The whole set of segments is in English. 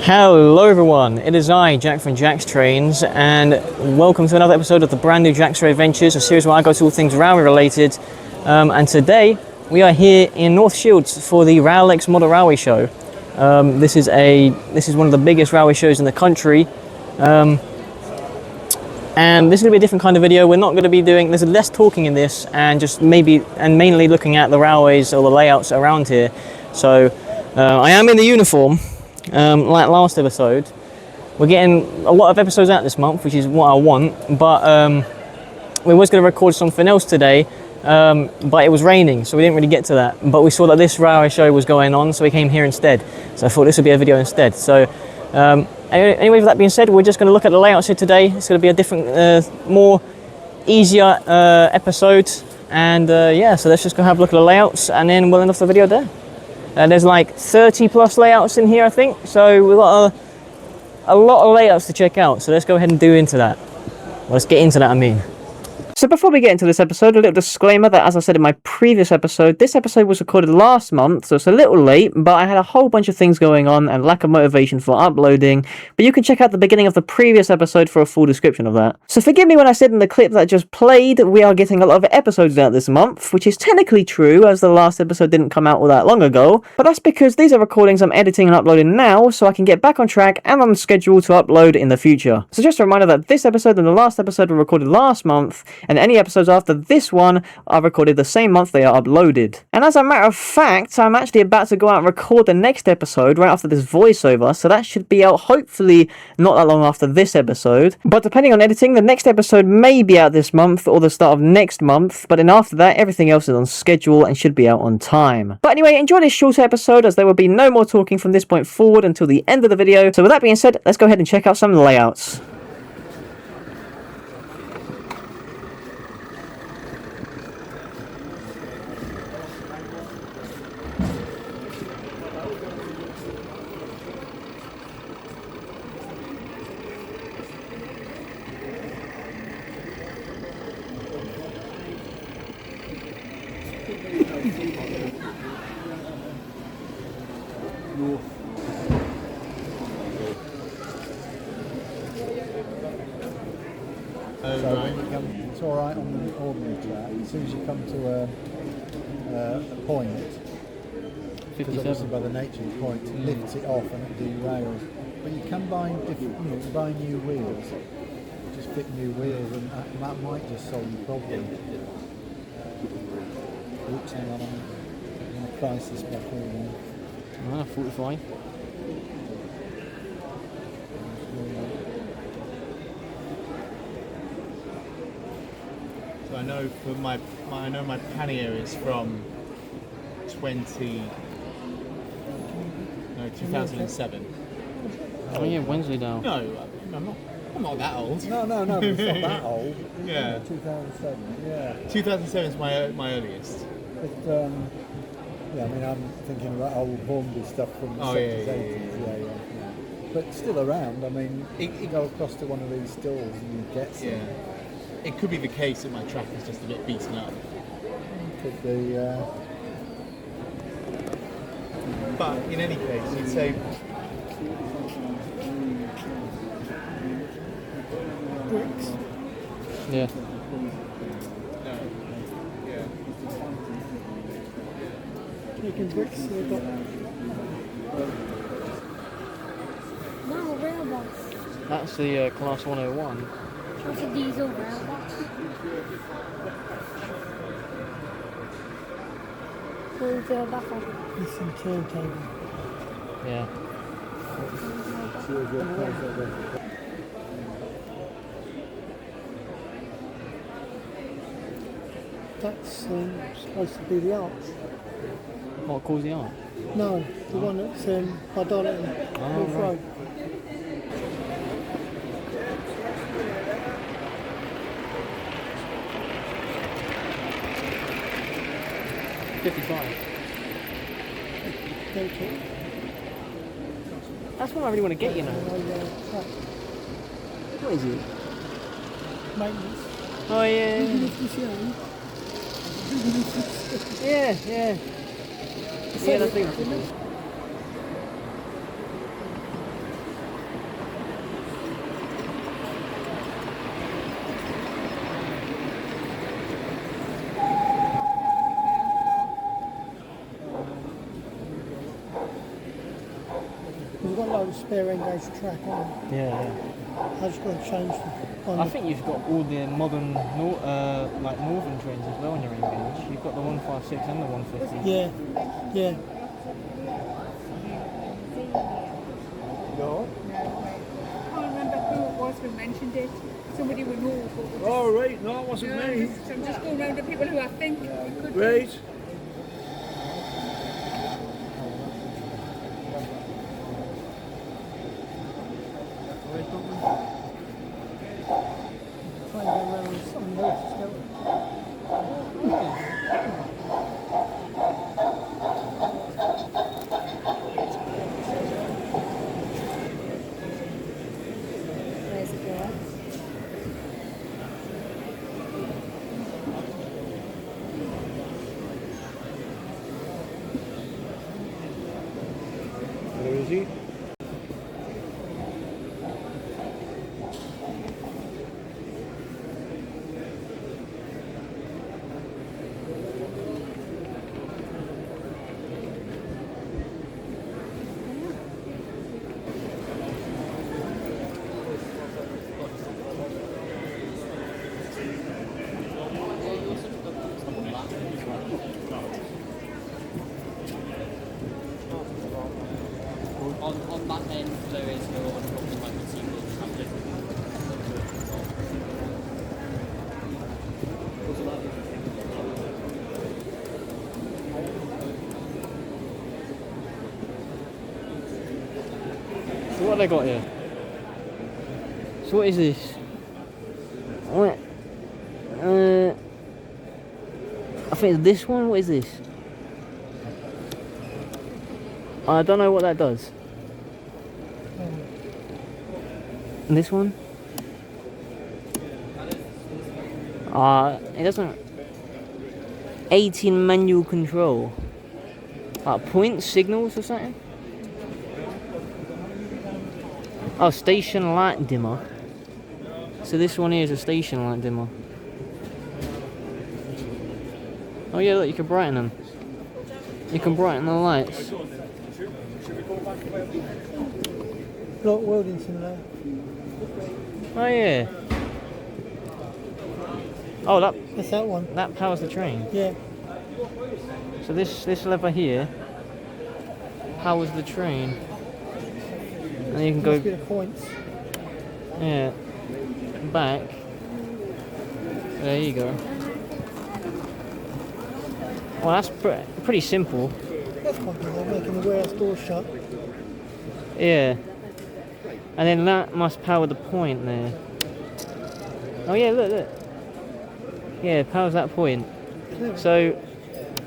Hello everyone, it is I, Jack from Jack's Trains, and welcome to another episode of the brand new Jack's Rail Adventures, a series where I go to all things railway related. And today we are here in North Shields for the RailEX Model Railway Show. This is one of the biggest railway shows in the country, and this is going to be a different kind of video. We're not going to be doing, there's less talking in this, and just mainly looking at the railways or the layouts around here. So I am in the uniform. Like last episode, we're getting a lot of episodes out this month, which is what I want, but we was going to record something else today, but it was raining, so we didn't really get to that. But we saw that this railway show was going on, so we came here instead. So I thought this would be a video instead. So anyway, with that being said, we're just going to look at the layouts here today. It's going to be a different, more easier episode, and yeah, so let's just go have a look at the layouts, and then we'll end off the video there. There's like 30 plus layouts in here, I think, so we've got a lot of layouts to check out, so let's go ahead and do into that. Let's get into that, I mean. So before we get into this episode, a little disclaimer that, as I said in my previous episode, this episode was recorded last month, so it's a little late, but I had a whole bunch of things going on and lack of motivation for uploading, but you can check out the beginning of the previous episode for a full description of that. So forgive me when I said in the clip that I just played, we are getting a lot of episodes out this month, which is technically true, as the last episode didn't come out all that long ago, but that's because these are recordings I'm editing and uploading now, so I can get back on track and on schedule to upload in the future. So just a reminder that this episode and the last episode were recorded last month, and any episodes after this one are recorded the same month they are uploaded. And as a matter of fact, I'm actually about to go out and record the next episode right after this voiceover, so that should be out hopefully not that long after this episode. But depending on editing, the next episode may be out this month or the start of next month, but then after that, everything else is on schedule and should be out on time. But anyway, enjoy this shorter episode, as there will be no more talking from this point forward until the end of the video. So with that being said, let's go ahead and check out some of the layouts. So when you come, it's all right on the ordinary track. As soon as you come to a point, because obviously by the nature of the point, it lifts it off and it derails. But you can buy buy new wheels, just fit new wheels, and that might just solve the problem. Oops, hang on, I'm going to price this back here. 45. So I know for my pannier is from 2007. Oh yeah, Wensleydale. No, I'm not that old. No, but it's not that old. Yeah. 2007, yeah. 2007 is my earliest. But, yeah, I mean, I'm thinking about old Hornby stuff from the 70s, 80s, yeah. But still around, I mean, you go across to one of these stores and you get some. Yeah. It could be the case that my track is just a bit beaten up. Could be, But in any case, you'd say bricks. Yeah. no. Yeah. Making bricks, they've got... No, rail box. That's the Class 101. What's a diesel rail box? Going to a buffer. There's some turntable. Yeah. That's supposed to be the arch. What calls the art? No, the one that's by Didnt. Right. 55. That's what I really want to get, you know. What is it? Maintenance. Oh yeah. Yeah, yeah. Yeah, that's it. We've got a load of spare engaged track on. Yeah. I just got to change the. I think you've got all the modern, like northern trains as well on your engage. You've got the 156 and the 150. Yeah. No. I can't remember who it was who mentioned it. Somebody we know. Oh, right, no, it wasn't me. So I'm just going around to people who I think could be. Right. Try and go around with something else still. There's a girl. Where is he? On that end, there is no one who might be seen So what have they got here? So what is this? What? I think it's this one. What is this? I don't know what that does. And this one? It doesn't. 18 manual control. Like point signals or something? Oh, station light dimmer. So this one here is a station light dimmer. Oh yeah, look, you can brighten them. You can brighten the lights. Block welding simulator. Oh yeah. Oh, That's that one. that powers the train. Yeah. So this lever here powers the train. And you can Must be go, the points. yeah, back. There you go. Well, that's pretty simple. That's quite good. They're making the warehouse door shut. Yeah. And then that must power the point there. Oh yeah, look. Yeah, it powers that point. So,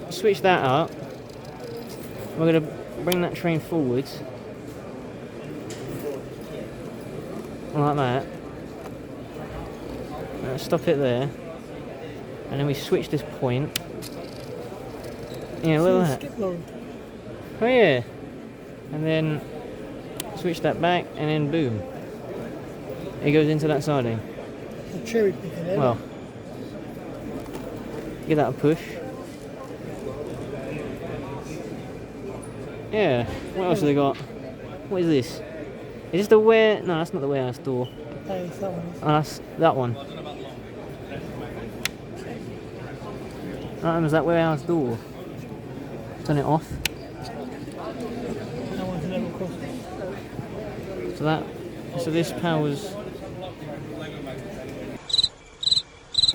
switch that up. We're going to bring that train forwards. Like that. Stop it there. And then we switch this point. Yeah, look at that. Skip lorry. Oh yeah. And then switch that back and then boom. It goes into that siding. The cherry picking there. Well, give that a push. Yeah. What else have they got? What is this? Is this the ware? No, that's not the warehouse door. Hey, it's that one. Oh, that's that one. That one was that warehouse door. Turn it off. That one's a level crossing. So this powers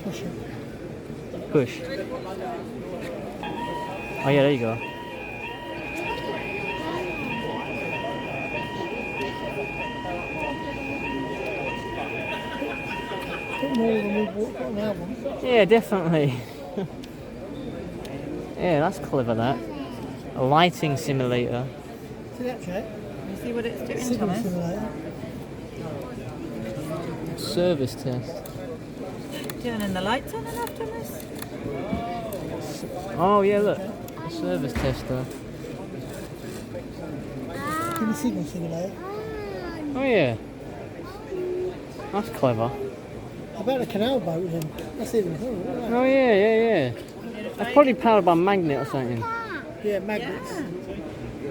Push it. push. Oh yeah, there you go. Bit more than we've got on that one. Yeah, definitely. Yeah, that's clever that. A lighting simulator. See that, Jack? You see what it's doing, Signal Thomas? simulator. Service test. Turning the lights on and off, Thomas? Oh yeah, look. A service tester. Give me signal simulator. Oh yeah. That's clever. How about a canal boat then? That's even cool, isn't it? Oh yeah. That's probably powered by a magnet or something. Yeah, magnets.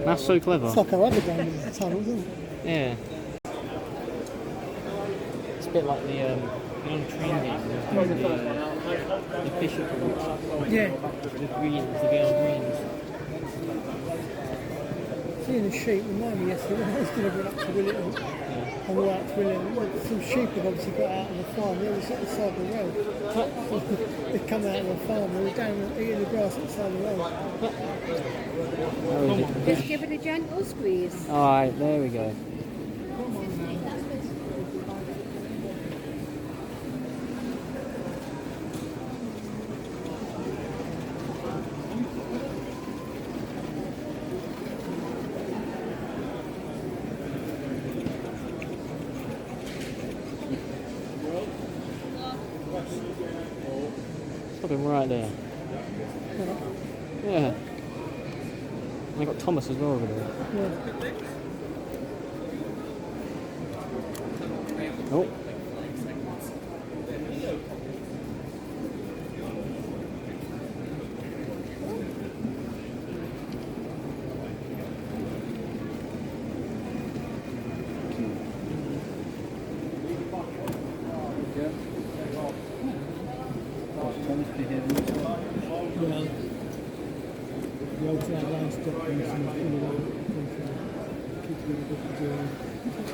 That's so clever. It's like our underground tunnels, isn't it? Yeah. It's a bit like the you know, the train game. The fishing pool. Yeah. The greens, the girl greens. Seeing the sheep remind me yesterday when I was delivering up to William. On the way up to William, some sheep had obviously got out on the farm. They were at the side of the road. They'd come out of the farm. They were down eating the grass at the side of the road. Just give it a gentle squeeze. Alright, there we go. Stop him right there. Yeah. And I got Thomas as well over there. Oh.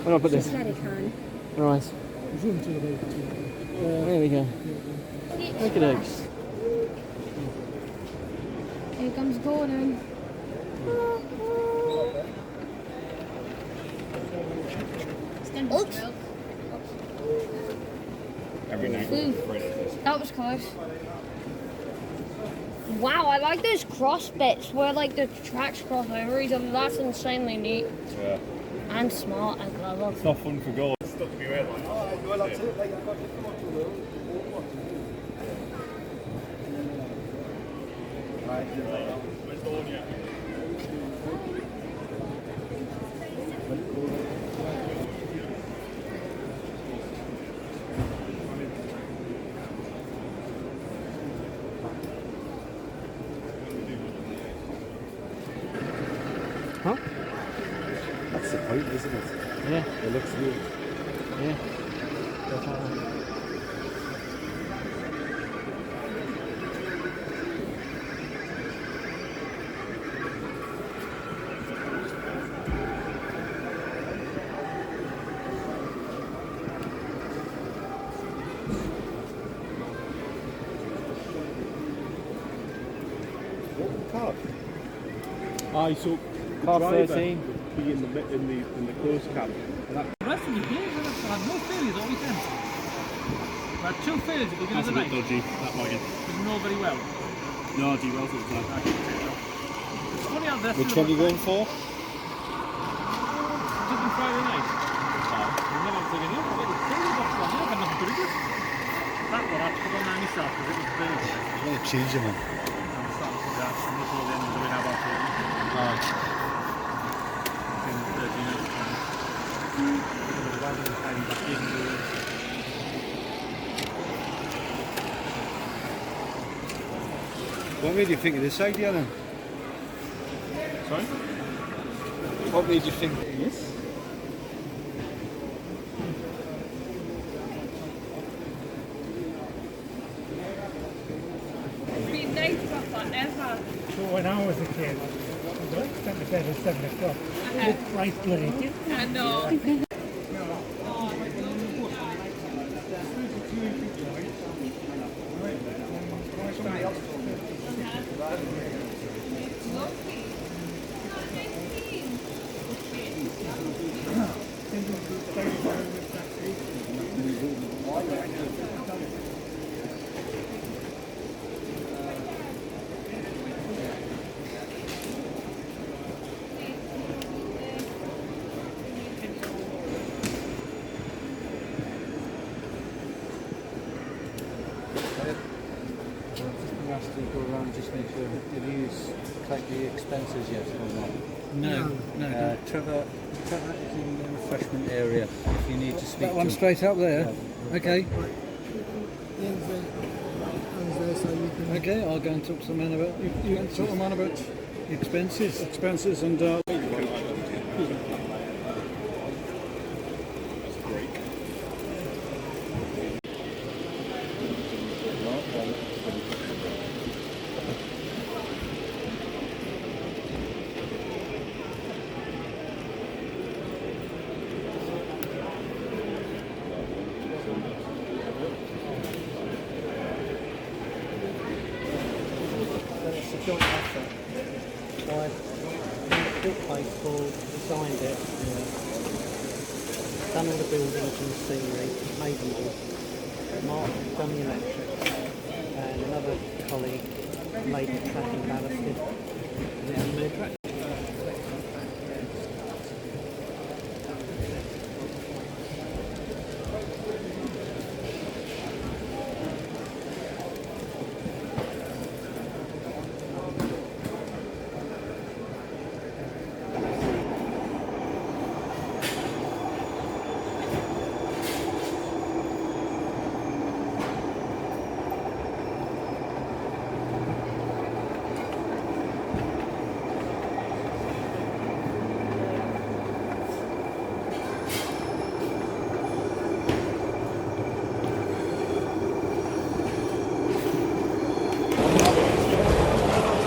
Where do I put this? Let it on. Right. There we go. Look at those. Here comes Gordon. Oops. Every night. That was close. Wow, I like those cross bits where like the tracks cross over each other. That's insanely neat. Yeah. And smart and clever. It's not fun for goals. Huh? That's the point, isn't it? Yeah. It looks good. Yeah. Card. Aye, so Car driver 13. would be in the closed cab. And that The rest of the game, I had no failures all weekend. We had 2 failures at the beginning that's of a the bit night. dodgy, that wagon. Didn't know very well. No, derails all the time. It's funny how this Which one are you going for? took them Friday night. We never have taken you. But the failure box on there, I had nothing to do with it. That one I had to put on myself because it was big. I'm going to change them. I'm starting to do that. And this all the end of the way now about it. In 13 minutes. The wagon was heading back in the What made you think of this idea then? Sorry? What made you think of this? Been nice forever. So when I was a kid, I went to bed at 7 o'clock. Right bloody. I know. To go around and just make sure have you collect the expenses yet or not? No. Trevor is in the refreshment area if you need to speak That one to him. straight up there? Yeah. Okay. Okay, I'll go and talk to the man about You can talk to man about expenses. expenses and people designed it, done all the buildings and the scenery, made them all. Mark done the electrics, and another colleague made the track and ballasted. And then he made a track.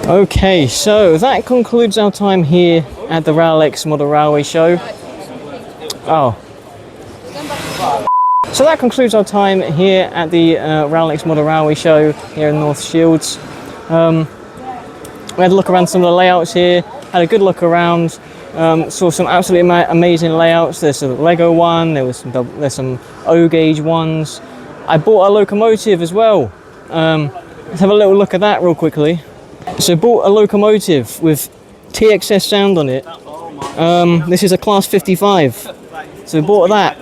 Okay, so that concludes our time here at the RailEX Model Railway Show. Oh. So that concludes our time here at the RailEX Model Railway Show here in North Shields. We had a look around some of the layouts here, had a good look around, saw some absolutely amazing layouts. There's a Lego one, there's some O-gauge ones. I bought a locomotive as well. Let's have a little look at that real quickly. So bought a locomotive with TXS sound on it. This is a class 55. So we bought that.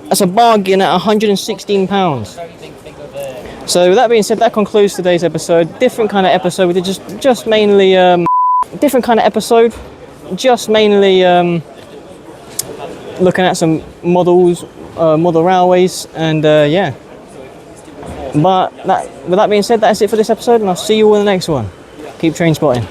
That's a bargain at £116. So with that being said, that concludes today's episode. Different kind of episode. We did just mainly different kind of episode. Just mainly looking at some models, model railways, and yeah. But with that being said, that's it for this episode, and I'll see you all in the next one. Keep train spotting.